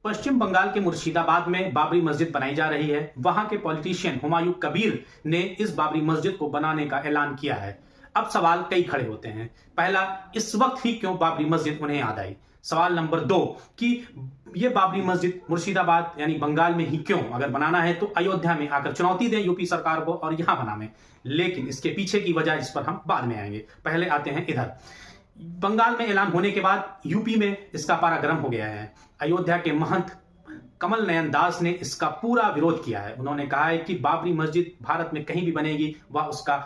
पश्चिम बंगाल के मुर्शिदाबाद में बाबरी मस्जिद बनाई जा रही है। वहां के पॉलिटिशियन हुमायूं कबीर ने इस बाबरी मस्जिद को बनाने का ऐलान किया है। अब सवाल कई खड़े होते हैं। पहला, इस वक्त ही क्यों बाबरी मस्जिद उन्हें याद आई। सवाल नंबर 2 कि ये बाबरी मस्जिद मुर्शिदाबाद यानी बंगाल में ही क्यों, अगर बनाना है तो अयोध्या में आकर चुनौती दें यूपी सरकार को और यहां बनावे। लेकिन इसके पीछे की वजह, इस पर हम बाद में आएंगे। पहले आते हैं इधर। बंगाल में ऐलान होने के बाद यूपी में इसका पारा गर्म हो गया है। अयोध्या के महंत कमल नयन दास ने इसका पूरा विरोध किया है। उन्होंने कहा है कि बाबरी मस्जिद भारत में कहीं भी बनेगी वह उसका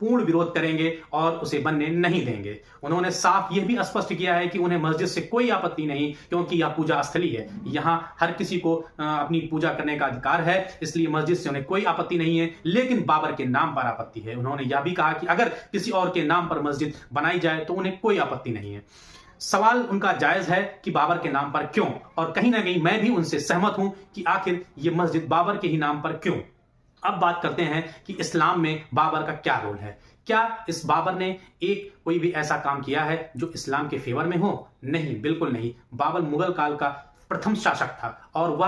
पूर्ण विरोध करेंगे और उसे बनने नहीं देंगे। उन्होंने साफ यह भी स्पष्ट किया है कि उन्हें मस्जिद से कोई आपत्ति नहीं, क्योंकि यह पूजा स्थली है। यहां हर किसी को अपनी पूजा करने का अधिकार है, इसलिए मस्जिद से उन्हें कोई आपत्ति नहीं है। लेकिन बाबर के नाम पर आपत्ति है। उन्होंने यह भी कहा कि अगर किसी और के नाम पर मस्जिद बनाई जाए तो उन्हें कोई आपत्ति नहीं है। सवाल उनका जायज है कि बाबर के नाम पर क्यों, और कहीं ना कहीं मैं भी उनसे सहमत हूं कि आखिर यह मस्जिद बाबर के ही नाम पर क्यों। अब बात करते हैं कि इस्लाम में बाबर का क्या रोल है। क्या इस बाबर ने कोई भी ऐसा काम किया है जो इस्लाम के फेवर में हो? नहीं, बिल्कुल नहीं। बाबर मुगल काल का प्रथम शासक था और वह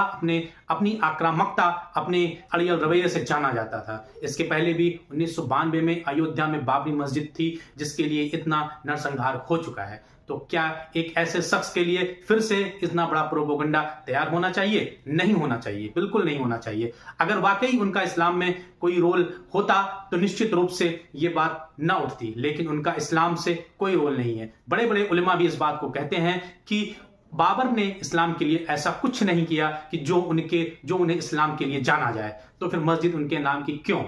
अपनी आक्रामकता, अपने अड़ियल रवैये से जाना जाता था। इसके पहले भी 1992 में अयोध्या में बाबरी मस्जिद थी, जिसके लिए इतना नरसंहार हो चुका है। तो क्या एक ऐसे शख्स के लिए फिर से इतना बड़ा प्रोपोगंडा तैयार होना चाहिए? नहीं होना चाहिए, बिल्कुल नहीं होना चाहिए। अगर वाकई उनका इस्लाम में कोई रोल होता तो निश्चित रूप से ये बात ना उठती, लेकिन उनका इस्लाम से कोई रोल नहीं है। बड़े बड़े उलेमा भी इस बात को कहते हैं कि बाबर ने इस्लाम के लिए ऐसा कुछ नहीं किया कि जो उन्हें इस्लाम के लिए जाना जाए। तो फिर मस्जिद उनके नाम की क्यों?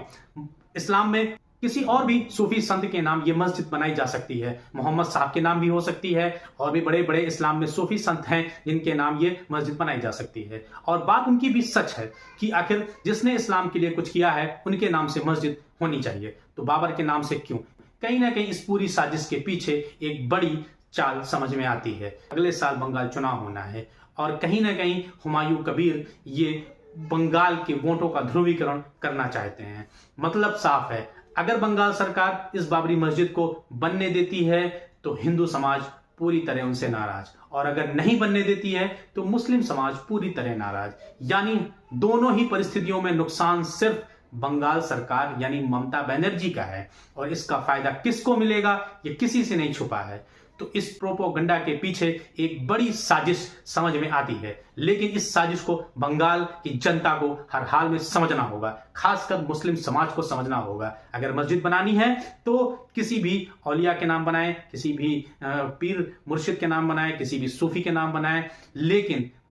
इस्लाम में किसी और भी सूफी संत के नाम ये मस्जिद बनाई जा सकती है। मोहम्मद साहब के नाम भी हो सकती है, और भी बड़े बड़े इस्लाम में सूफी संत हैं जिनके नाम ये मस्जिद बनाई जा सकती है। और बात उनकी भी सच है कि आखिर जिसने इस्लाम के लिए कुछ किया है उनके नाम से मस्जिद होनी चाहिए। तो बाबर के नाम से क्यों? कहीं ना कहीं इस पूरी साजिश के पीछे एक बड़ी चाल समझ में आती है। अगले साल बंगाल चुनाव होना है और कहीं ना कहीं हुमायूं कबीर ये बंगाल के वोटों का ध्रुवीकरण करना चाहते हैं। मतलब साफ है, अगर बंगाल सरकार इस बाबरी मस्जिद को बनने देती है तो हिंदू समाज पूरी तरह उनसे नाराज, और अगर नहीं बनने देती है तो मुस्लिम समाज पूरी तरह नाराज। यानी दोनों ही परिस्थितियों में नुकसान सिर्फ बंगाल सरकार यानी ममता बनर्जी का है, और इसका फायदा किसको मिलेगा ये किसी से नहीं छुपा है। तो इस प्रोपोगंडा के पीछे एक बड़ी साजिश समझ में आती है, लेकिन इस साजिश को बंगाल की जनता को हर हाल में समझना होगा, खासकर मुस्लिम समाज को समझना होगा। अगर मस्जिद बनानी है तो किसी भी औलिया के नाम बनाएं, किसी भी पीर मुर्शिद के नाम बनाएं, किसी भी सूफी के नाम बनाएं, लेकिन